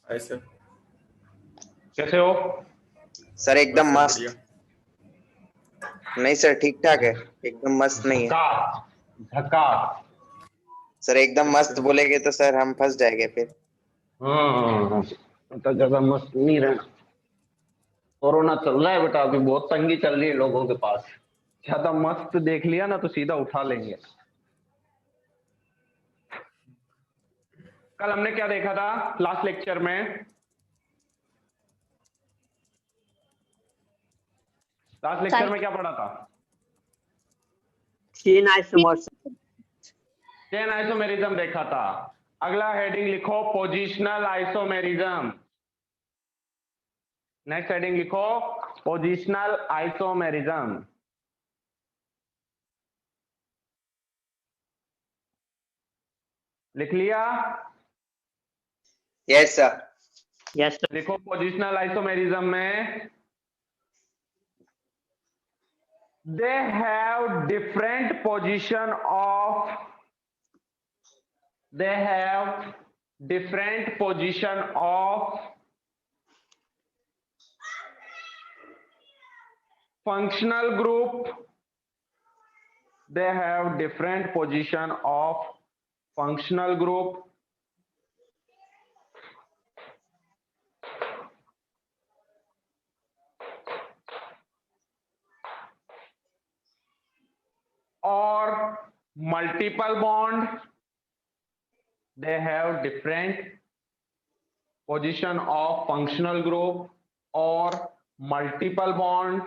ऐसे कैसे हो सर? एकदम बस मस्त। बढ़िया। नहीं सर, ठीक ठाक है, एकदम मस्त नहीं है झकास झकास। सर। एकदम मस्त बोलेंगे तो सर हम फंस जाएंगे फिर। तो ज्यादा मस्त नहीं रहना। कोरोना चल रहा है बेटा, अभी बहुत तंगी चल रही है लोगों के पास। ज्यादा मस्त देख लिया ना तो सीधा उठा लेंगे। कल हमने क्या देखा था लास्ट लेक्चर में? लास्ट लेक्चर में क्या पढ़ा था? Chain isomers. चेन आइसोमेरिज्म देखा था। अगला हेडिंग लिखो पोजिशनल आइसोमेरिज्म। नेक्स्ट हेडिंग लिखो पोजिशनल आइसोमेरिज्म। लिख लिया? Yes sir. Yes sir. लिखो पोजिशनल आइसोमेरिज्म में they have different position of functional group. They have different position of functional group or multiple bond. They have different position of functional group or multiple bond.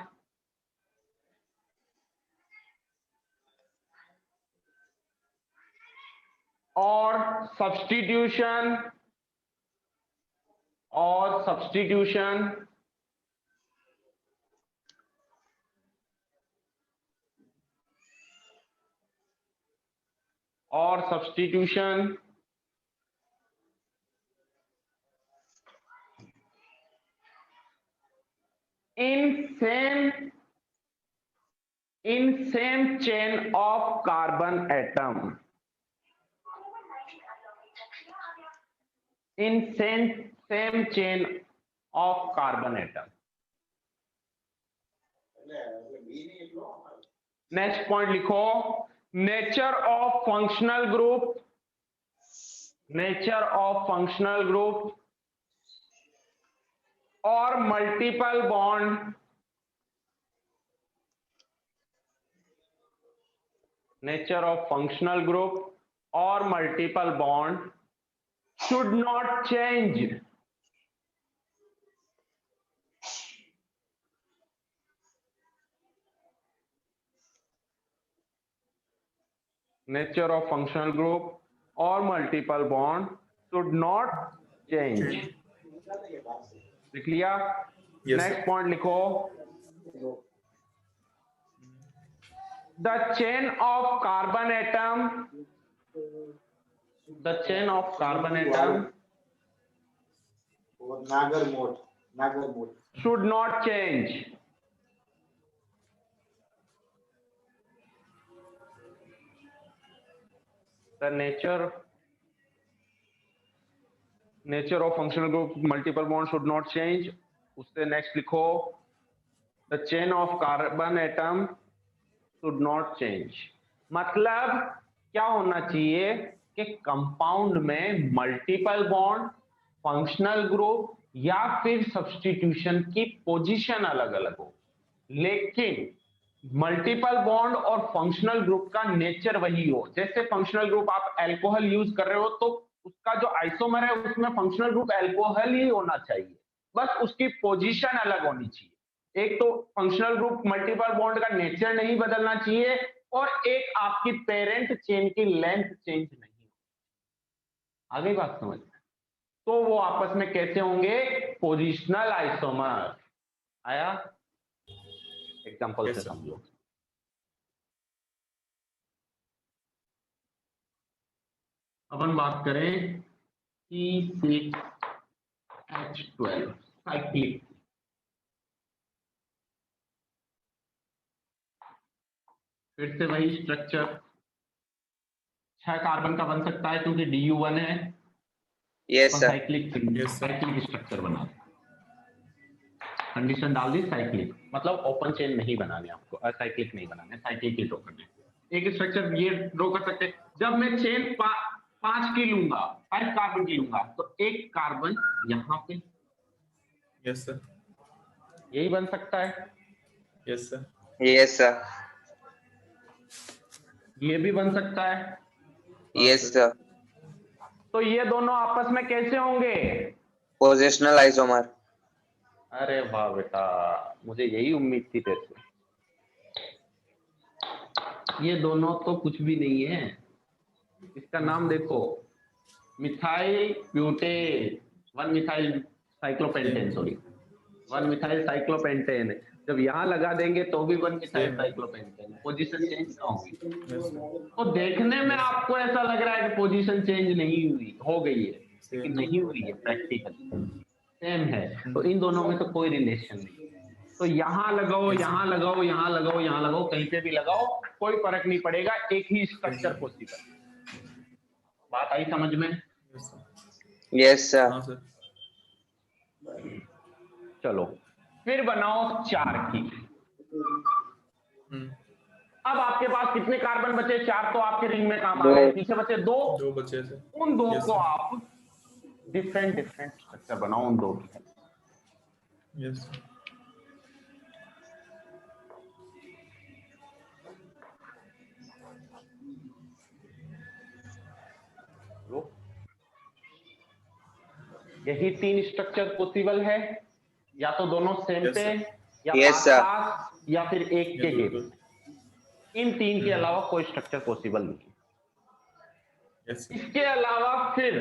Or substitution in same chain of carbon atom. In same chain of carbon atom. Next point लिखो nature of functional group और multiple bond. Nature of functional group और multiple bond should not change. Nature of functional group or multiple bond should not change. लिख लिया? Yes, next sir. Point लिखो the chain of carbon atom नागर mode should not change. The nature of functional group multiple bond should not change. उससे next लिखो the chain of carbon atom should not change. मतलब क्या होना चाहिए कि compound में मल्टीपल बॉन्ड, फंक्शनल ग्रुप या फिर सब्स्टिट्यूशन की पोजीशन अलग अलग हो, लेकिन मल्टीपल बॉन्ड और फंक्शनल ग्रुप का नेचर वही हो। जैसे फंक्शनल ग्रुप आप अल्कोहल यूज कर रहे हो तो उसका जो आइसोमर है उसमें फंक्शनल ग्रुप अल्कोहल ही होना चाहिए, बस उसकी पोजीशन अलग होनी चाहिए। एक तो फंक्शनल ग्रुप मल्टीपल बॉन्ड का नेचर नहीं बदलना चाहिए और एक आपकी पेरेंट चेन की लेंथ चेंज नहीं हो। आगे बात समझ में? तो वो आपस में कैसे होंगे? Positional isomer. आया? एग्जांपल से समझो। अपन बात करें C6H12 साइक्लिक। फिर से वही स्ट्रक्चर 6 कार्बन का बन सकता है क्योंकि DU1 है, yes sir cyclic cyclic structure बना कंडीशन डाल दी साइक्लिक, मतलब ओपन चेन नहीं बनाने आपको, असाइक्लिक नहीं बनाने, साइक्लिक ही ड्रॉ करने। एक स्ट्रक्चर ये ड्रॉ कर सकते हैं, जब मैं चेन 5 की लूंगा, 5 कार्बन की लूंगा, तो एक कार्बन यहाँ पे, यस सर, यही बन सकता है, यस सर, यस सर ये भी बन सकता है। यस सर तो ये दोनों आपस में कैसे होंगे? Positional isomer. अरे वाह बेटा, मुझे यही उम्मीद थी तेरे से। ये दोनों तो कुछ भी नहीं है, इसका नाम देखो, methyl butane, 1 methyl cyclopentane, sorry 1 methyl cyclopentane. जब यहाँ लगा देंगे तो भी 1 मिथाइल साइक्लोपेंटेन, पोजीशन चेंज ना होगी। तो देखने में आपको ऐसा लग रहा है कि पोजीशन चेंज नहीं हुई, हो गई है, लेकिन नहीं हुई है, प्रैक्टिकली सेम है। तो इन दोनों में तो कोई रिलेशन नहीं। तो यहाँ लगाओ, यहाँ लगाओ, यहाँ लगाओ, यहाँ लगाओ, कहीं पे भी लगाओ, कोई फर्क नहीं पड़ेगा, एक ही स्ट्रक्चर पॉसिबल। बात आई समझ में? Yes sir. हाँ सर। चलो फिर बनाओ 4 की। अब आपके पास कितने कार्बन बचे? 4 तो आपके रिंग में काम आ गए, पीछे बचे 2 बचे सर। उन 2 को आप डिफरेंट स्ट्रक्चर बनाओ उन 2 की। यस यही 3 स्ट्रक्चर पॉसिबल है, या तो दोनों सेम Yes, पे, sir. या Yes, sir. पास, या फिर एक के Yes, गेप। sir. इन 3 के अलावा कोई स्ट्रक्चर पॉसिबल नहीं। Yes sir. इसके अलावा फिर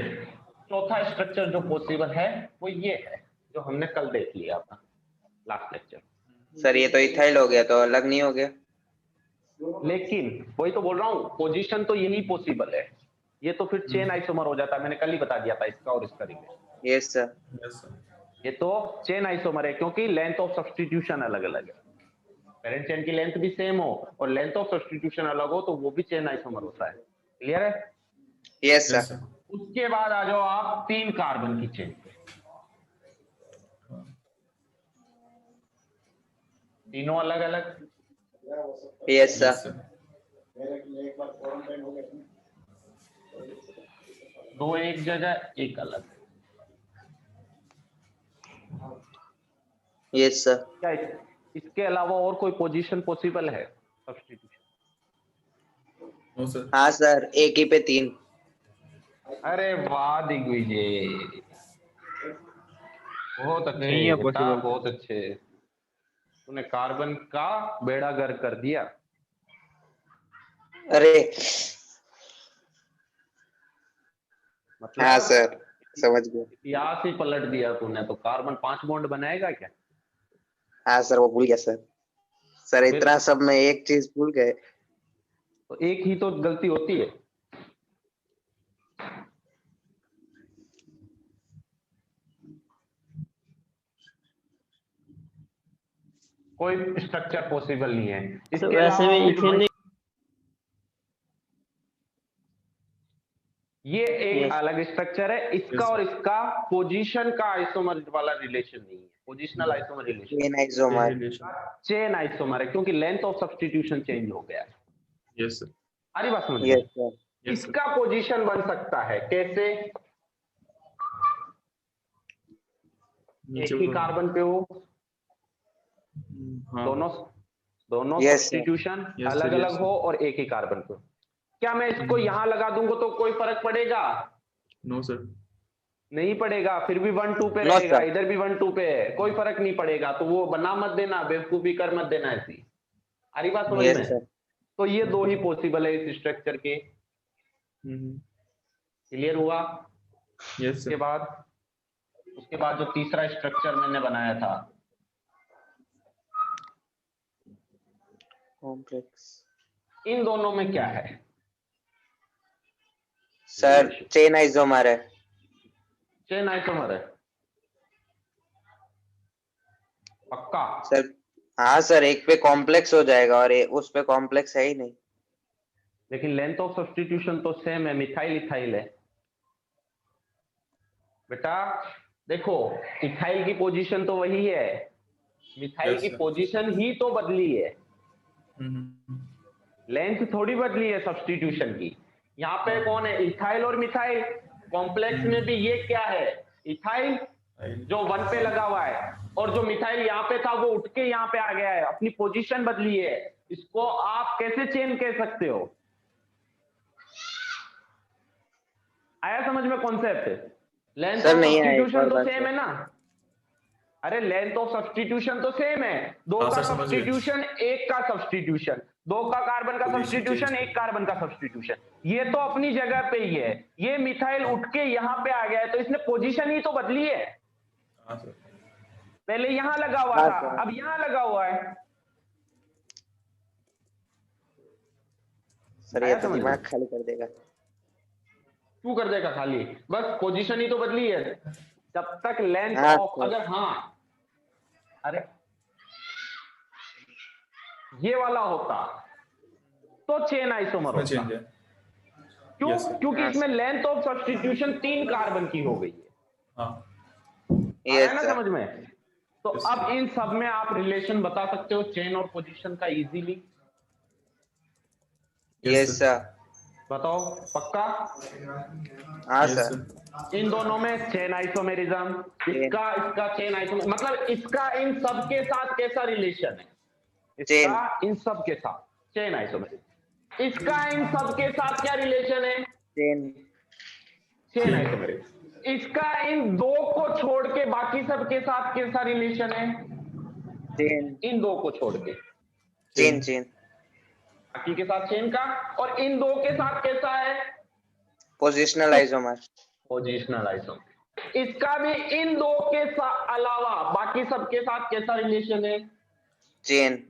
चौथा स्ट्रक्चर जो पॉसिबल है वो ये है, जो हमने कल देख लिया था लास्ट लेक्चर। सर ये तो इथाइल हो गया, तो अलग नहीं हो गया। लेकिन वही तो बोल रहा हूँ, पोजीशन तो यही पॉसिबल है, ये तो फिर चेन आइसोमर हो जाता है, मैंने कल ही बता दिया था इसका और इसका relation. Yes sir. Yes sir. ये तो चेन आइसोमर है, क्योंकि लेंथ ऑफ सब्स्टिट्यूशन अलग अलग है। पेरेंट चेन की लेंथ भी सेम हो और लेंथ ऑफ सब्स्टिट्यूशन अलग हो तो वो भी चेन आइसोमर होता है। क्लियर है? Yes yes sir. सर। उसके बाद आ जाओ आप 3 कार्बन की चेन पे, तीनों अलग अलग। Yes yes sir. सर। 2 एक जगह, एक अलग। Yes sir. क्या इसके अलावा और कोई पोजीशन पॉसिबल है सब्स्टिट्यूशन? No sir. हाँ सर, एक ही पे 3। अरे वाह दिग्विजय, बहुत अच्छे नहीं है बेटा, possible। बहुत अच्छे। तूने कार्बन का बेड़ा गर्क कर दिया। अरे मतलब हाँ सर, समझ गया। इतिहास ही पलट दिया तूने। तो कार्बन 5 बॉन्ड बनाएगा क्या? हाँ सर, वो भूल गया सर। सर फिर? इतना सब में एक चीज भूल गए। तो एक ही तो गलती होती है। कोई स्ट्रक्चर पॉसिबल नहीं है तो इसके वैसे अलावा। में इथेन ये एक Yes. अलग स्ट्रक्चर है, इसका Yes. और इसका पोजीशन का आइसोमर वाला रिलेशन नहीं है, positional isomer relation, chain isomer. Chain isomer है, क्योंकि लेंथ ऑफ सब्स्टिट्यूशन चेंज हो गया है। Yes sir. सारी बात समझ यस में? सर। Yes sir. इसका पोजीशन बन सकता है कैसे? एक ही कार्बन पे हो, हाँ। दोनों Yes, sir. Substitution Yes, sir, अलग yes, अलग sir. हो और एक ही कार्बन पे हो। क्या मैं इसको यहाँ लगा दूंगा तो कोई फर्क पड़ेगा? No sir. नहीं पड़ेगा, फिर भी 1 2 पे No, रहेगा, sir. इधर भी 1 2 पे है, कोई फर्क नहीं पड़ेगा। तो वो बना मत देना, बेवकूफी कर मत देना ऐसी। सारी बात समझ यस में? सर। तो ये 2 ही पॉसिबल है इस स्ट्रक्चर के। क्लियर हुआ? यस उसके सर। बाद जो तीसरा स्ट्रक्चर मैंने बनाया था, कॉम्प्लेक्स। इन दोनों में क्या है? सर चेन आइसोमर है। चेन आइसोमर है पक्का? सर हाँ सर, एक पे कॉम्प्लेक्स हो जाएगा और उस पे कॉम्प्लेक्स है ही नहीं। लेकिन लेंथ ऑफ सब्स्टिट्यूशन तो सेम है, मिथाइल इथाइल है। बेटा देखो, इथाइल की पोजीशन तो वही है, मिथाइल Yes, की sir. पोजीशन ही तो बदली है, हम्म, लेंथ थोड़ी बदली है सब्स्टिट्यूशन की। यहाँ पे कौन है, इथाइल और मिथाइल। कॉम्प्लेक्स में भी ये क्या है, इथाइल जो 1 पे लगा हुआ है, और जो मिथाइल यहाँ पे था वो उठ के यहाँ पे आ गया है, अपनी पोजीशन बदली है। इसको आप कैसे चेन कह सकते हो? आया समझ में कॉन्सेप्ट? लेंथ सर ऑफ नहीं आया, एक सब्स्टिट्यूशन और तो बार सेम सर। है ना? अरे लेंथ ऑफ सब्स्टिट्यूशन तो सेम है, दो हाँ, का सर, समझ गए। सब्स्टिट्यूशन, एक का सब्स्टिट्यूशन, दो का कार्बन का Position सब्स्टिट्यूशन, change एक कार्बन का सब्स्टिट्यूशन। ये तो अपनी जगह पे ही है, ये मिथाइल उठ के यहाँ पे आ गया है, तो इसने पोजीशन ही तो बदली है। हाँ सर। पहले यहाँ लगा हुआ हाँ, था, सर। अब यहाँ लगा हुआ है। सर ये आया तो समझ में? दिमाग खाली कर देगा। क्यों कर देगा खाली? बस पोजीशन ही तो बदली है। जब तक लेंथ हाँ, ऑफ, सर। अगर हाँ, अरे ये वाला होता तो चेन आइसोमर इसमें होता। चेंज है। क्यों? Yes, sir. क्योंकि हाँ, इसमें लेंथ ऑफ सब्स्टिट्यूशन 3 कार्बन की हो गई है। हाँ, आया यस ना सर। समझ में? तो Yes, अब sir. इन सब में आप रिलेशन बता सकते हो चेन और पोजीशन का इजीली। Yes sir. बताओ, पक्का? हाँ Yes, सर। sir. इन दोनों में चेन आइसोमेरिज्म, इसका चेन आइसोमेर, मतलब इसका इन सब के साथ कैसा रिलेशन है? इसका इन सब के साथ चेन आइसोमेरिज्म। इसका इन सब के साथ क्या रिलेशन है? चेन। Chain isomerism. इसका इन दो को छोड़ के बाकी सब के साथ कैसा रिलेशन है? चेन। इन दो को छोड़ के चेन। चेन। बाकी के साथ चेन का। और इन दो के साथ कैसा है? Positional isomer. Positional isomer. इसका भी इन दो के साथ अलावा बाकी सब के साथ कैसा रिलेशन है? चेन।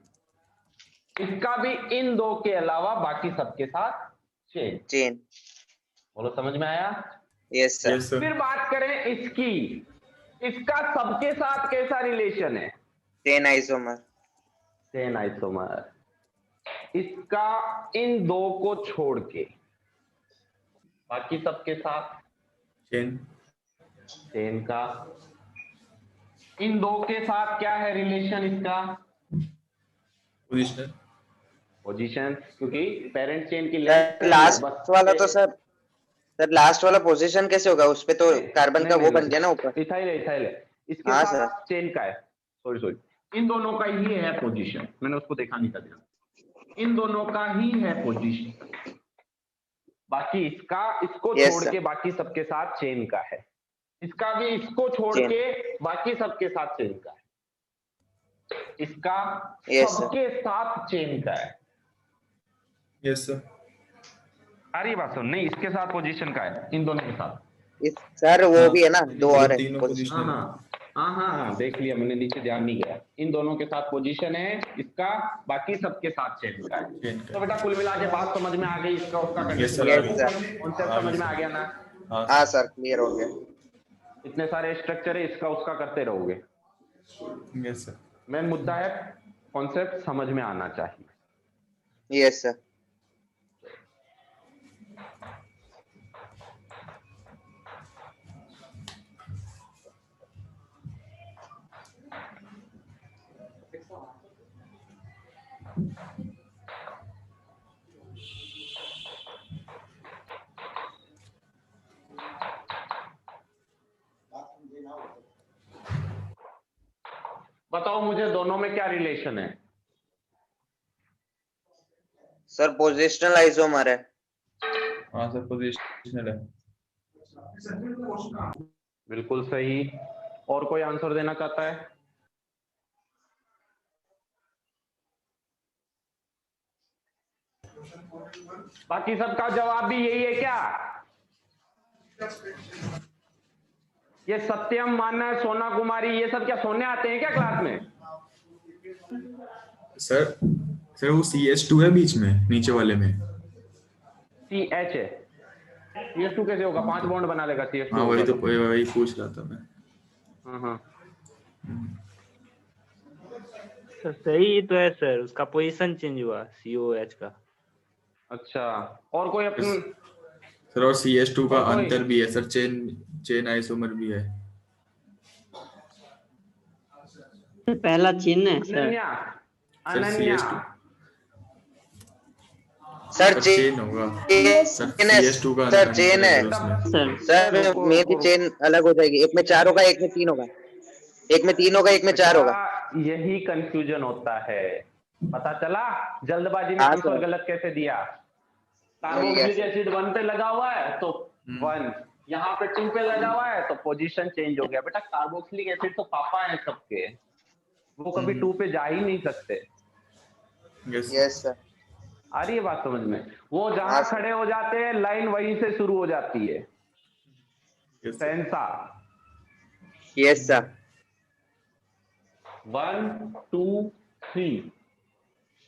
इसका भी इन दो के अलावा बाकी सब के साथ चेन। चेन। बोलो, समझ में आया? Yes sir. Yes, sir. फिर बात करें इसकी, इसका सबके साथ कैसा रिलेशन है? Chain isomer. Chain isomer. इसका इन दो को छोड़ के बाकी सबके साथ चेन। चेन का। इन दो के साथ क्या है रिलेशन इसका? पोजिशनल। पोजीशन, क्योंकि पेरेंट चेन की सर लास्ट वाला तो सर लास्ट वाला पोजीशन कैसे होगा? उस पे तो कार्बन का वो बन गया ना ऊपर। इथाइल है, इसके हाँ, साथ चेन का है। सॉरी, इन दोनों का ही है पोजीशन, मैंने उसको देखा नहीं था ध्यान। इन दोनों का ही है पोजीशन, बाकी इसको Yes, छोड़ sir. के बाकी सबके साथ चेन का है। इसका भी इसको छोड़ चेन। के बाकी सबके साथ चेन का है। इसका Yes, sir. सबके साथ चेन का है। Yes, sir. आ रही बात सुन? नहीं, इसके साथ पोजीशन का है, इन दोनों के साथ। सर वो भी है ना, दो और है तीनों पोजीशन। पोजिशन। हाँ, देख लिया मैंने, नीचे ध्यान नहीं गया। इन दोनों के साथ पोजीशन है इसका, बाकी सबके साथ चेन का है। चेन का। तो बेटा कुल मिला के बात समझ में आ गई, इसका उसका Yes, sir. Yes, sir. Concept समझ में आ गया ना? हाँ सर, क्लियर हो गया। इतने सारे स्ट्रक्चर है, इसका उसका करते रहोगे। Yes, sir. मेन मुद्दा है कॉन्सेप्ट समझ में आना चाहिए। Yes sir. बताओ मुझे, दोनों में क्या रिलेशन है? सर पोजिशनल आइसोमर है। हाँ सर, पोजिशनल है। बिल्कुल सही। और कोई आंसर देना चाहता है? बाकी सबका जवाब भी यही है क्या? ये सत्यम, मानस, सोना कुमारी, ये सब क्या सोने आते हैं क्या क्लास में? सर वो CH2 है बीच में, नीचे वाले में। CH है। CH2 कैसे होगा? 5 बॉन्ड बना लेगा CH2। हाँ, वही पूछ रहा था मैं। हाँ। सर सही तो है सर, उसका पोजीशन चेंज हुआ COH का। अच्छा, और कोई अपनी? सर और CH2 का और कोई? अंतर भी है सर, चेन आइसोमर भी है। पहला चिन्ह है sir. Ananya, sir Ananya, CS2 sir sir chain होगा। सर चेन है CS2 का सर, अंतर चेन है उसमें। Sir sir. रुको, मेरी रुको, चेन अलग हो जाएगी, एक में 4 होगा, एक में 3 होगा, एक में 3 होगा, एक में 4 होगा। बेटा, यही कंफ्यूजन होता है, पता चला? जल्दबाजी में हाँ आंसर सर। गलत कैसे दिया? वही कार्बोक्सिलिक है। एसिड 1 पे लगा हुआ है तो 1, यहाँ पे 2 पे लगा हुआ है तो पोजीशन चेंज हो गया। बेटा कार्बोक्सिलिक एसिड तो पापा है सबके, वो कभी 2 पे जा ही नहीं सकते। Yes yes sir. आ रही है बात समझ में? वो हाँ जहां सर। खड़े हो जाते हैं लाइन वहीं से शुरू हो जाती है। Yes सेंसा yes sir. 1 2 3,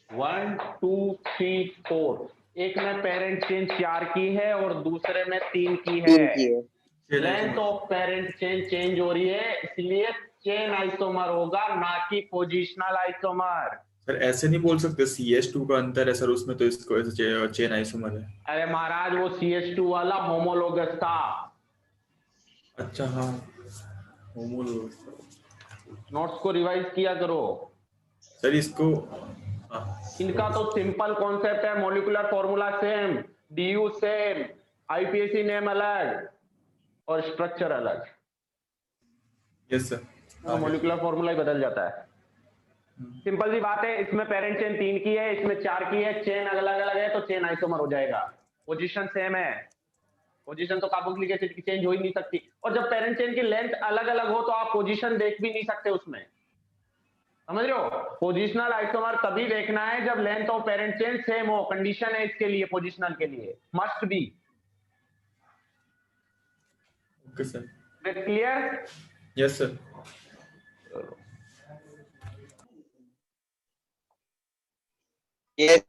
1 2 3 4, एक में पेरेंट चेन 4 की है और दूसरे में 3 की 3 है। की है। Length of parent chain change हो रही है, इसलिए चेन आइसोमर होगा, ना कि पोजिशनल आइसोमर। सर ऐसे नहीं बोल सकते CS2 का अंतर है सर उसमें, तो इसको ऐसे चेन आइसोमर है। अरे महाराज, वो CH2 वाला होमोलोगस था। अच्छा हाँ, होमोलोगस। नोट्स को रिवाइज किया करो। सर इसको हाँ, इनका तो सिंपल कॉन्सेप्ट है, molecular formula same, DU same, IPAC name अलग और स्ट्रक्चर अलग। Yes sir. मॉलिक्यूलर फॉर्मूला ही बदल जाता है। सिंपल सी बात है, इसमें पेरेंट चेन 3 की है, इसमें 4 की है, चेन अलग अलग है तो चेन आइसोमर हो जाएगा। पोजीशन सेम है, पोजीशन तो कार्बोक्सिलिक एसिड की चेंज हो ही नहीं सकती। और जब पेरेंट चेन की लेंथ अलग अलग हो तो आप पोजीशन देख भी नहीं सकते उसमें, समझ रहे हो? पोजिशनल आइसोमर तभी देखना है जब length of parent chain same हो, कंडीशन है इसके लिए, पोजिशनल के लिए must be. Okay sir. Clear? Yes sir. Yes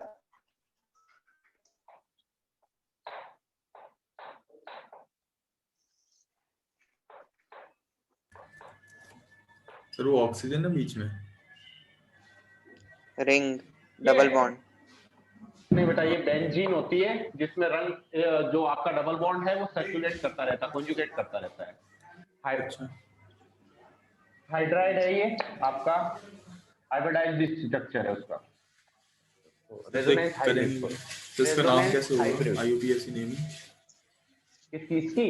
sir वो ऑक्सीजन है बीच में। Ring double bond. नहीं बेटा, ये बेंजीन होती है जिसमें रंग जो आपका डबल बॉन्ड है वो सर्कुलेट करता रहता है, कॉन्जुगेट करता रहता है। अच्छा हाइड्राइड है ये आपका, हाइब्रिडाइज्ड स्ट्रक्चर है उसका, रेजोनेंस हाइब्रिड। तो इसका नाम कैसे होगा IUPAC नेम? किस चीज की?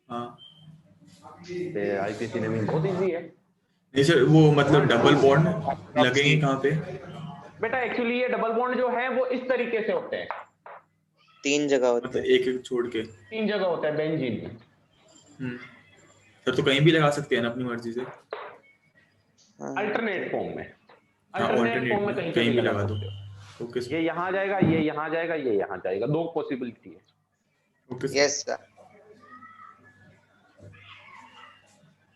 हाँ IPAC नेमिंग बहुत इजी है नहीं सर, वो मतलब डबल बॉन्ड लगेंगे कहाँ पे? बेटा। एक्चुअली ये डबल बॉन्ड जो है वो इस तरीके से होते हैं, 3 जगह होते मतलब हैं। एक एक छोड़ के। 3 जगह होता है बेंजीन में। सर तो कहीं भी लगा सकते हैं ना अपनी मर्जी से? हाँ। अल्टरनेट फॉर्म में, हाँ अल्टरनेट फॉर्म में ऑल्टरनेट कहीं भी भी लगा लगा दो। सकते हो। ओके ये यहाँ जाएगा, ये यहाँ जाएगा, ये यहाँ जाएगा, 2 पॉसिबिलिटी है। Okay sir. Yes sir.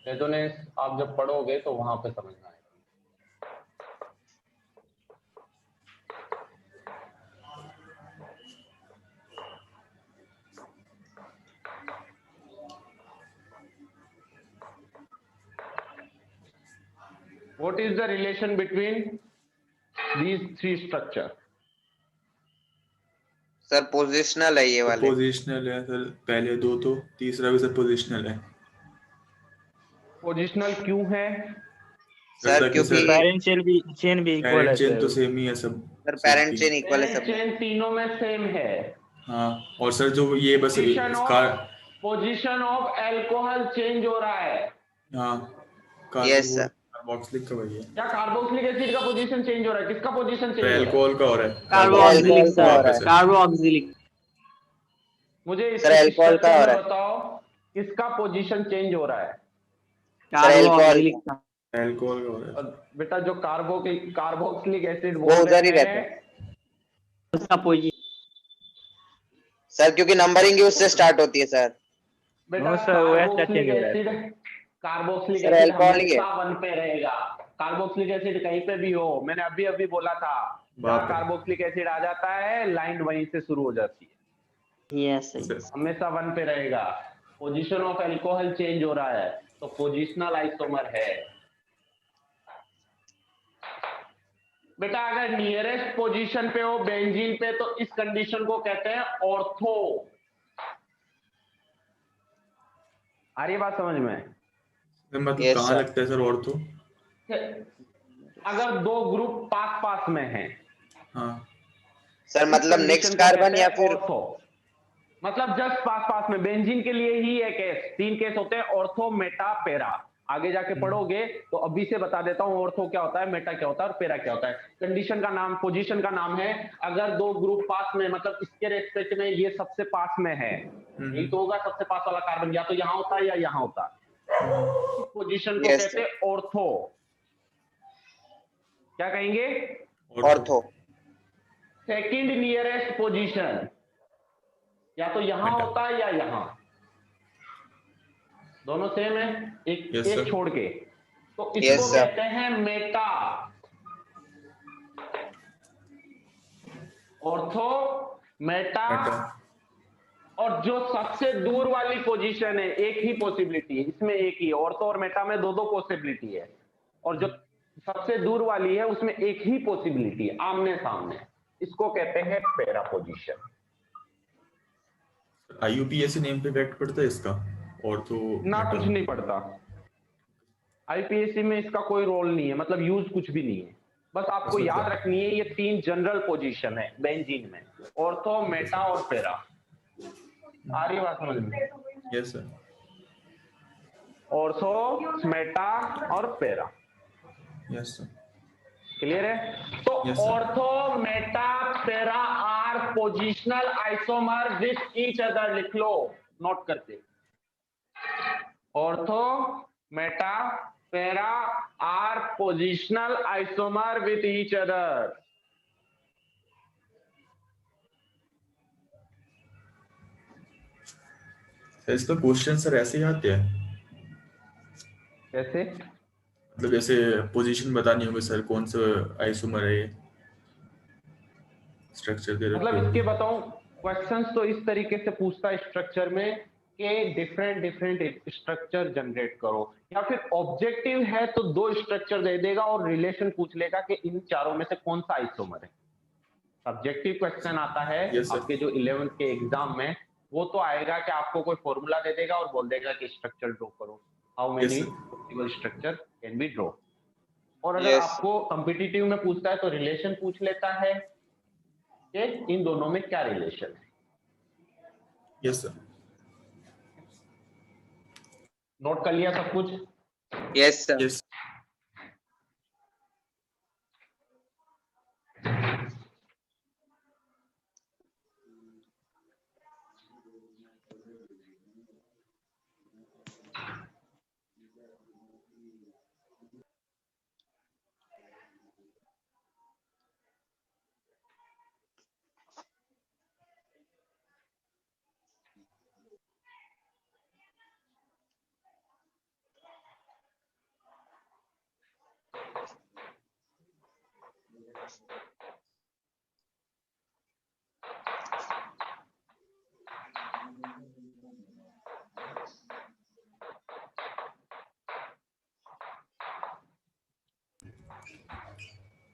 Resonance आप जब पढ़ोगे तो वहां पे समझना आएगा। What is the relation between these 3 structure? Sir positional है ये वाले। पोजिशनल है सर, पहले 2 तो, तीसरा भी सर पोजिशनल है। पोजिशनल क्यों है? सर क्योंकि पेरेंट चेन भी इक्वल है पेरेंट चेन सर। तो सेम ही है सब। सर पेरेंट चेन इक्वल है पेरेंट सब में। चेन तीनों में सेम है। हाँ और सर जो ये बस पोजीशन ऑफ अल्कोहल चेंज हो रहा है। हाँ यस सर। कार्बोक्सिलिक का वही है। क्या कार्बोक्सिलिक एसिड का पोजीशन चेंज हो रहा है? किसका पोजीशन चेंज तो हो रहा है? अल्कोहल का हो रहा है। कार्बोक्सिलिक का हो रहा सर, है। कार्बोक्सिलिक। मुझे इस सर अल्कोहल का हो रहा है। बताओ किसका पोजीशन चेंज हो रहा है? कार्बोक्सिलिक का। अल्कोहल का हो रहा है। और बेटा जो कार्बोक्सिलिक एसिड वो बोल उधर ही रहे रहता हैं, उसका पोजीशन सर क्योंकि नंबरिंग ही उससे स्टार्ट होती है सर। बेटा नो सर, वो ऐसा चेंज हो रहा है। कार्बोक्सिलिक सर, एसिड अल्कोहल ही है। हमेशा 1 पे रहेगा। कार्बोक्सिलिक एसिड कहीं पे भी हो, मैंने अभी अभी बोला था, बाप जहाँ रे। कार्बोक्सिलिक एसिड आ जाता है लाइन वहीं से शुरू हो जाती है, यस सर। हमेशा 1 पे रहेगा। पोजीशन ऑफ अल्कोहल चेंज हो रहा है तो पोजिशनल आइसोमर है। बेटा अगर नियरेस्ट पोजीशन पे हो बेंजीन पे तो इस कंडीशन को कहते हैं ऑर्थो। आ रही है बात समझ में? मतलब Yes, कहाँ sir. लगता है सर ऑर्थो? अगर दो ग्रुप पास पास में हैं, हाँ सर मतलब इस नेक्स्ट condition को कार्बन कहते या हैं फिर ऑर्थो। मतलब जस्ट पास पास में, बेंजीन के लिए ही है केस, 3 केस होते हैं, ऑर्थो, मेटा, पैरा। आगे जाके पढ़ोगे तो अभी से बता देता हूं ऑर्थो क्या होता है, मेटा क्या होता है और पैरा क्या होता है। कंडीशन का नाम, पोजीशन का नाम है अगर दो ग्रुप पास में, मतलब इसके रेस्पेक्ट में ये सबसे पास में है, यही तो होगा सबसे पास वाला कार्बन, या तो यहां होता है या यहां होता है। पोजीशन को Yes, कहते हैं ऑर्थो। क्या कहेंगे? ऑर्थो। सेकंड नियरेस्ट पोजीशन, या तो यहां मेटा। होता है या यहां, दोनों सेम है, एक Yes, एक sir. छोड़ के, तो इसको Yes, sir. कहते हैं मेटा। Ortho, Meta, Meta. और जो सबसे दूर वाली पोजीशन है, एक ही पॉसिबिलिटी है इसमें, एक ही, ऑर्थो और मेटा में दो दो पॉसिबिलिटी है, और जो सबसे दूर वाली है उसमें एक ही पॉसिबिलिटी है, आमने सामने, इसको कहते हैं पैरा पोजीशन। IUPAC नेम पे इफेक्ट पड़ता है इसका ऑर्थो ना मेटा? कुछ नहीं पड़ता, आईपीएससी में इसका कोई रोल नहीं है, मतलब यूज कुछ भी नहीं है। बस आपको अच्छा। याद रखनी है ये 3 जनरल पोजीशन है बेंजीन में, ऑर्थो, मेटा और पैरा। आ रही है बात समझ में? Yes sir. ऑर्थो, मेटा और पैरा। Yes sir. क्लियर है? तो Yes, sir. Ortho, meta, para are positional isomer with each other. लिख लो नोट करके, ortho, meta, para are positional isomer with each other. इसका क्वेश्चन सर ऐसे ही आते हैं, कैसे? मतलब जैसे पोजीशन बतानी होगी सर, कौन सा आइसोमर है ये, स्ट्रक्चर दे रखी मतलब होगी। इसके बताऊं, क्वेश्चंस तो इस तरीके से पूछता है स्ट्रक्चर में कि डिफरेंट स्ट्रक्चर जनरेट करो, या फिर ऑब्जेक्टिव है तो 2 स्ट्रक्चर दे देगा और रिलेशन पूछ लेगा कि इन चारों में से कौन सा आइसोमर है। सब्जेक्टिव क्वेश्चन आता है Yes, sir. आपके जो 11th के एग्जाम में, वो तो आएगा कि आपको कोई फॉर्मूला दे देगा और बोल देगा कि स्ट्रक्चर ड्रॉ करो, how many sir. Possible structure can be draw. और अगर Yes. आपको कॉम्पिटिटिव में पूछता है तो रिलेशन पूछ लेता है कि इन दोनों में क्या रिलेशन है। Yes sir. नोट कर लिया सब कुछ? Yes sir. यस।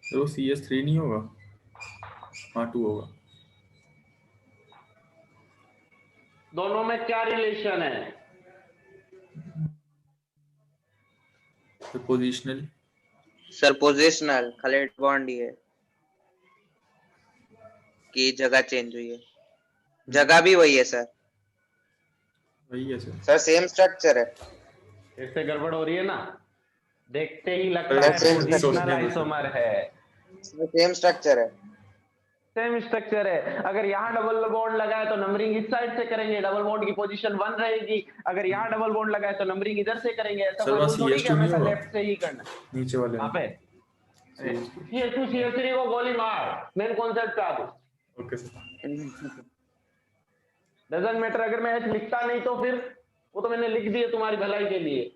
तो CS3 नहीं होगा? हाँ 2 होगा। दोनों में क्या रिलेशन है? तो पोजिशनल। सर पोजिशनल, खाली बॉन्ड ही है कि जगह चेंज हुई है, जगह भी वही है सर। वही है सर। सर सेम स्ट्रक्चर है। इससे गड़बड़ हो रही है ना, देखते ही लगता अरे, है same पोजिशनल structure। आइसोमर है। सेम स्ट्रक्चर है। सेम स्ट्रक्चर है। अगर यहाँ डबल बॉन्ड लगाए तो नंबरिंग इस साइड से करेंगे, डबल बॉन्ड की पोजीशन 1 रहेगी। अगर यहाँ डबल बॉन्ड लगाए तो नंबरिंग इधर से करेंगे। ऐसा सर, कोई वहाँ रूल थोड़ी कि CS2 नहीं हमेशा होगा? लेफ्ट से ही करना। नीचे वाले यहाँ पे CS2 CS3 को गोली मार, मेन कॉन्सेप्ट पे आ दो। Okay sir. डजंट मैटर, अगर मैं H लिखता नहीं तो फिर वो तो मैंने लिख दिया तुम्हारी भलाई के लिए।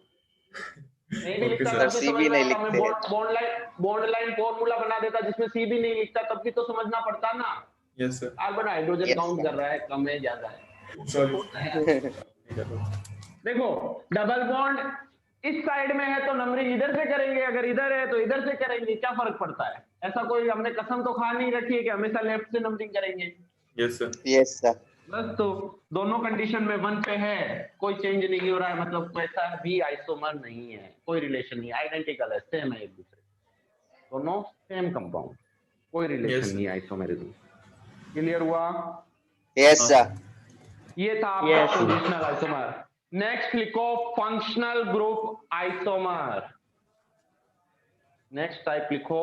नहीं भी Okay, लिखता sir. तब भी C भी समझना नहीं होता। मैं लिखते। बॉन्ड लाइन फॉर्मूला बना देता जिसमें C भी नहीं लिखता, तब भी तो समझना पड़ता ना। Yes sir. Carbon hydrogen Yes, count sir. कर रहा है, कम है ज्यादा है। सॉरी। देखो डबल बॉन्ड इस साइड में है तो नंबरिंग इधर से करेंगे, अगर इधर है तो इधर से करेंगे, क्या फर्क पड़ता है। ऐसा कोई हमने कसम तो खा नहीं रखी है कि हमेशा लेफ्ट से नंबरिंग करेंगे। Yes sir. Yes sir. बस तो दोनों कंडीशन में 1 पे है, कोई चेंज नहीं हो रहा है, मतलब वैसा भी आइसोमर नहीं है, कोई रिलेशन नहीं, आइडेंटिकल है, सेम है एक दूसरे, दोनों सेम कंपाउंड, कोई रिलेशन Yes. नहीं आइसोमेरिज्म। क्लियर हुआ? Yes sir. ये था आपका Yes. Positional isomer. नेक्स्ट लिखो functional group isomer. Next type लिखो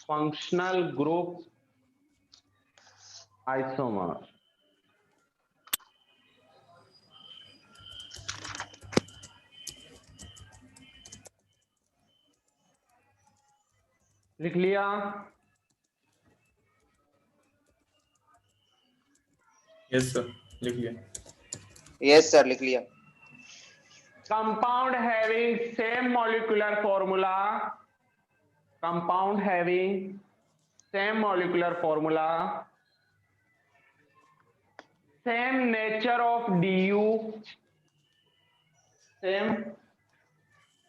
फंक्शनल ग्रुप आइसोमर। लिख लिया? Yes sir. लिख लिया। यस सर, लिख लिया। Compound having same molecular formula, compound having same molecular formula, same nature of du, same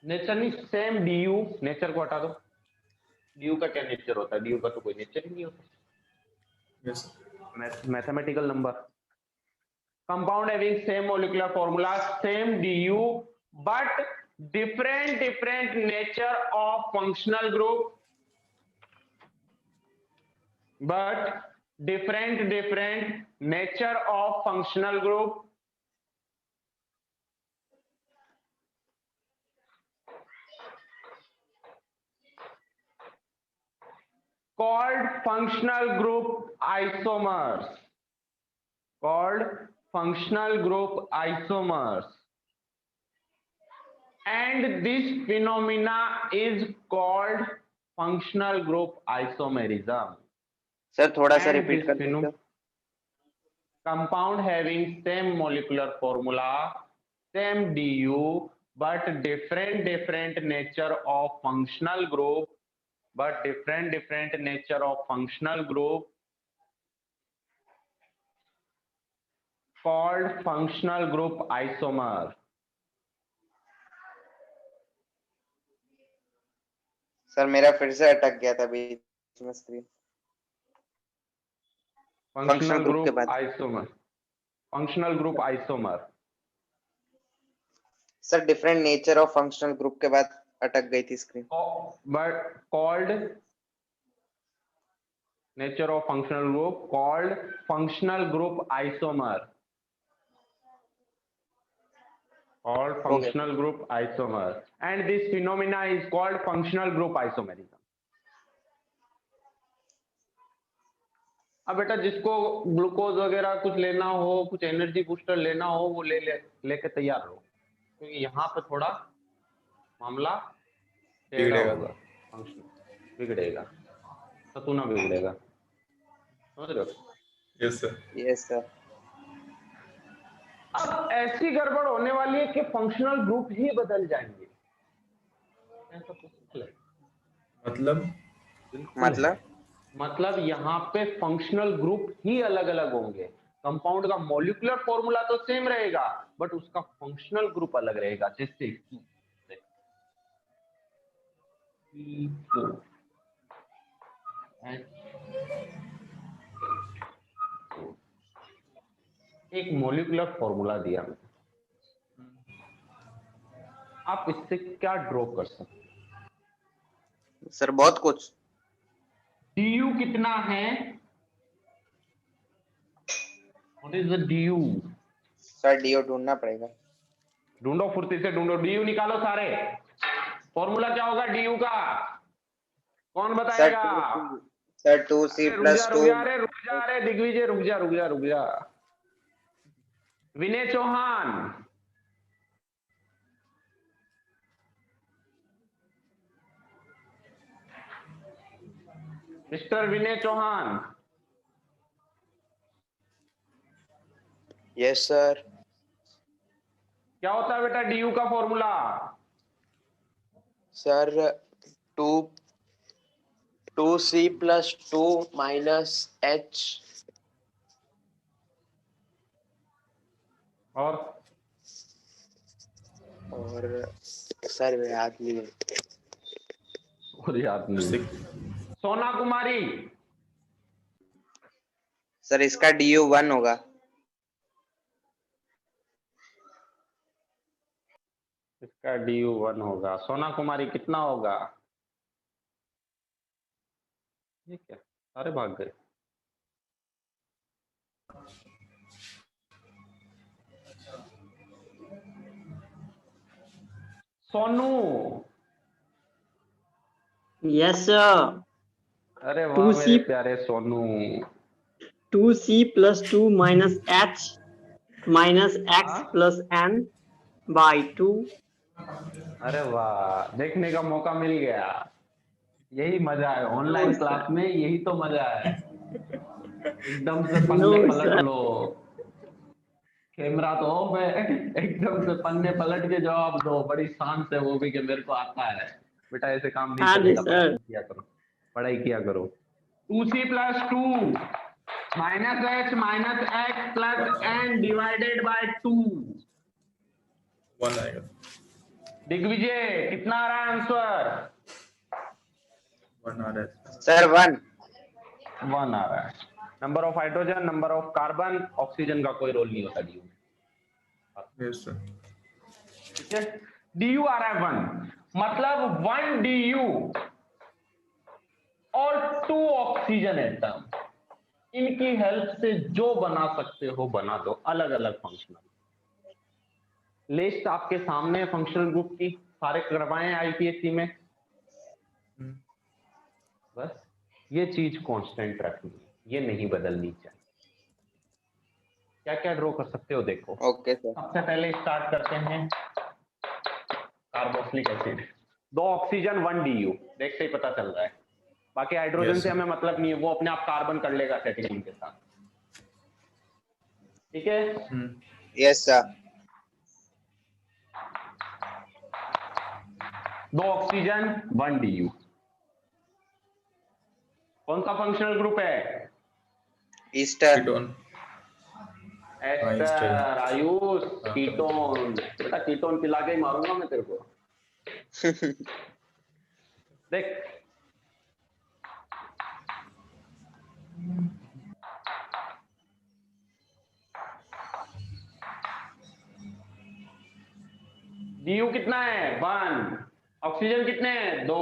nature नहीं, same du, nature को हटा दो, du का क्या नेचर होता है, du का तो कोई नेचर ही नहीं होता, Yes. Mathematical number. Compound having same molecular formula, same du, but different nature of functional group, but different nature of functional group, called functional group isomers, called functional group isomers, and this phenomena is called functional group isomerism. Sir थोड़ा सा And repeat this कर दीजिए। compound having same molecular formula, same du, but different nature of functional group, but different nature of functional group, called functional group isomer. Sir मेरा फिर से अटक गया था बीच में स्क्रीन। Functional group के group बाद। isomer, functional group isomer. Sir different nature of functional group के बाद अटक गई थी screen. But called nature of functional group, called functional group isomer, called functional group isomer, and this phenomena is called functional group isomerism. अब बेटा जिसको glucose वगैरह कुछ लेना हो, कुछ एनर्जी बूस्टर लेना हो, वो लेके तैयार रहो, क्योंकि यहाँ पे थोड़ा मामला टेढ़ा बिगड़ेगा। होगा, फंक्शन बिगड़ेगा, सतुना बिगड़ेगा, समझ रहे हो? Yes sir. Yes sir. अब ऐसी गड़बड़ होने वाली है कि फंक्शनल ग्रुप ही बदल जाएंगे, ऐसा पॉसिबल है? मतलब यहाँ पे फंक्शनल ग्रुप ही अलग अलग होंगे, कंपाउंड का मॉलिक्यूलर फॉर्मूला तो सेम रहेगा, बट उसका फंक्शनल ग्रुप अलग रहेगा। जैसे एक मॉलिक्यूलर फॉर्मूला दिया मैंने, आप इससे क्या ड्रॉ कर सकते हैं? सर बहुत कुछ। du कितना है? What is the du? Sir DO ढूंढना पड़ेगा। ढूंढो, फुर्ती से ढूंढो, du निकालो सारे। फॉर्मूला क्या होगा du का? कौन बताएगा? Sir 2c plus 2। रुक जा दिग्विजय, रुक जा। Vinay Chauhan, mister Vinay Chauhan. Yes sir. क्या होता है बेटा du का formula? Sir 2c plus 2 minus h और सर याद नहीं है। सोना कुमारी, सर इसका डीयू 1 होगा। का DU 1 होगा। सोना कुमारी कितना होगा? ये क्या सारे भाग गए? Sonu, yes sir. अरे वाह 2C मेरे प्यारे Sonu. 2C + 2 - H - X + N by 2। अरे वाह, देखने का मौका मिल गया। यही मजा है ऑनलाइन क्लास में, यही तो मजा है। एकदम से नो पन्ने पलट सर। लो, कैमरा तो ऑफ है, एकदम से पन्ने पलट के जवाब दो बड़ी शान से, वो भी कि मेरे को आता है। बेटा ऐसे काम नहीं हाँ जी चलेगा, सर। पढ़ाई किया करो, पढ़ाई किया करो। 2C + 2 - H - X + N divided by 2। 1 आएगा। दिग्विजय कितना आ रहा है आंसर? 1 आ रहा है। सर 1। 1 आ रहा है। Number of hydrogen, number of carbon, oxygen का कोई रोल नहीं होता DU में। Yes sir. ठीक है, DU आ रहा है 1, मतलब 1 DU और 2 ऑक्सीजन एटम, इनकी हेल्प से जो बना सकते हो बना दो, अलग अलग फंक्शनल। लिस्ट आपके सामने फंक्शनल ग्रुप की, सारे करवाए IPSC में। बस ये चीज कांस्टेंट रखनी है, ये नहीं बदलनी चाहिए। क्या क्या ड्रॉ कर सकते हो देखो। Okay sir. सबसे पहले स्टार्ट करते हैं कार्बोक्सिलिक एसिड, 2 ऑक्सीजन 1 DU, देखते ही पता चल रहा है। बाकी हाइड्रोजन Yes, से हमें मतलब नहीं है, वो अपने आप कार्बन कर लेगा सेटिंग उनके साथ। ठीक है, यस सर। 2 oxygen 1 DU। कौन सा फंक्शनल ग्रुप है? ईस्टर। कीटोन। एस्टर, आयुष, कीटोन। बेटा कीटोन पिला के ही मारूंगा मैं तेरे को। देख, DU कितना है? 1। ऑक्सीजन कितने हैं? 2।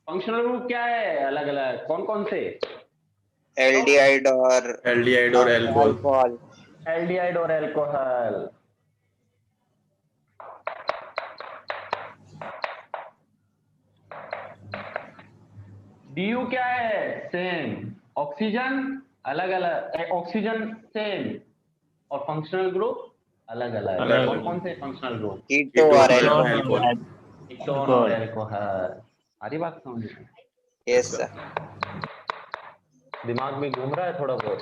फंक्शनल ग्रुप क्या है? अलग अलग। कौन कौन से? एल्डिहाइड और एल्डिहाइड और एल्कोहल। अल्कोहल। एल्डिहाइड और एल्कोहल। DU क्या है? सेम। ऑक्सीजन अलग अलग, ऑक्सीजन सेम, और फंक्शनल ग्रुप अलग अलग। अलग कौन अलग। कौन से फंक्शनल ग्रुप? कीटो और कीटोन और एल्कोहल। एल्कोहल। कीटोन और एल्कोहल। सारी बात समझ में? Yes sir. दिमाग में घूम रहा है थोड़ा बहुत?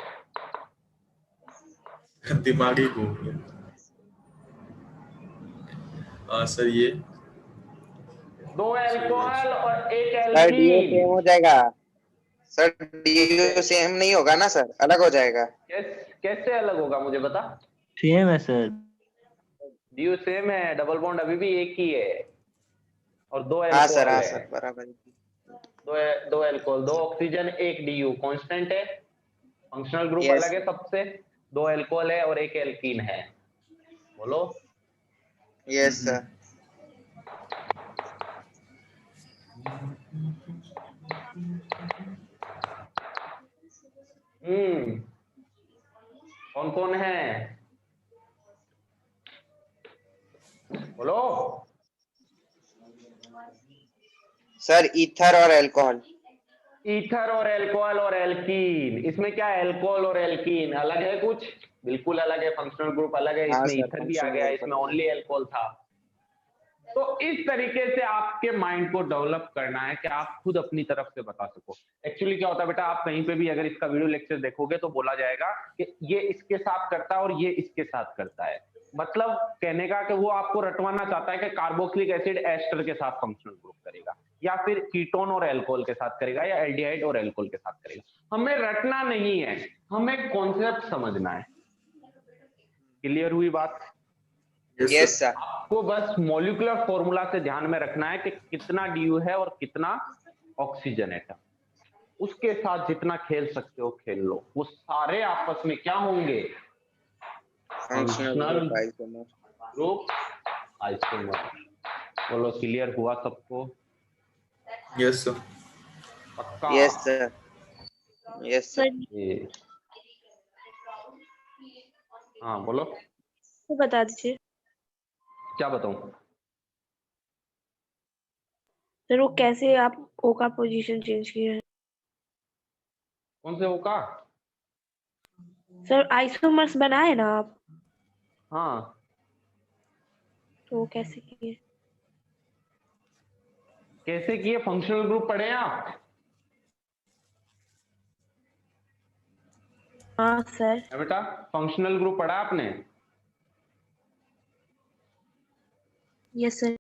दिमाग ही घूम गया। सर ये 2 अल्कोहल और 1 सर डीओ सेम एल्कीन। हो जाएगा। सर डीओ सेम नहीं होगा ना सर, अलग हो जाएगा। कैसे अलग होगा मुझे बता। सेम है सर। DU सेम है, डबल बॉन्ड अभी भी एक ही है, और 2 हाँ सर, अल्कोहल हाँ है। सर, बराबर। 2 अल्कोहल, 2 ऑक्सीजन 1 DU कांस्टेंट है। Functional group Yes. अलग है सबसे, 2 अल्कोहल है और 1 एल्कीन है। बोलो। Yes sir. कौन कौन है? बोलो। सर ईथर और अल्कोहल। ईथर और एल्कोहल और एल्कीन। इसमें क्या है? एल्कोहल और एल्कीन अलग है कुछ? बिल्कुल अलग है, फंक्शनल ग्रुप अलग है। हाँ इसमें सर, ईथर भी आ फंक्शनल गया, ग्रुप इसमें अलग है। ओनली एल्कोहल था। तो इस तरीके से आपके माइंड को डेवलप करना है कि आप खुद अपनी तरफ से बता सको। एक्चुअली क्या होता है बेटा, आप कहीं पे भी अगर इसका वीडियो लेक्चर देखोगे तो बोला जाएगा कि ये इसके साथ करता है और ये इसके साथ करता है। मतलब कहने का कि वो आपको रटवाना चाहता है कि कार्बोक्सिलिक एसिड एस्टर के साथ फंक्शनल ग्रुप करेगा, या फिर कीटोन और एल्कोहल के साथ करेगा, या एल्डिहाइड और एल्कोहल के साथ करेगा। हमें रटना नहीं है, हमें कॉन्सेप्ट समझना है। क्लियर हुई बात? Yes sir. आपको बस मॉलिक्यूलर फॉर्मूला से ध्यान में रखना है कि कितना DU है और कितना ऑक्सीजन एटम। उसके साथ जितना खेल सकते हो खेल लो। वो सारे आपस में क्या होंगे? Functional group isomer. Group isomer. बोलो क्लियर हुआ सबको? Yes sir. पक्का? Yes sir, yes sir. Sir ये हाँ बोलो, तो बता दीजिए क्या बताऊं? सर, वो कैसे आप ओ का पोजीशन चेंज किया है? कौन से होगा? सर आइसोमर्स बनाए ना आप, हाँ तो वो कैसे किए? कैसे किए? फंक्शनल ग्रुप पढ़े हैं आप? हाँ सर। है बेटा, फंक्शनल ग्रुप पढ़ा आपने? Yes sir.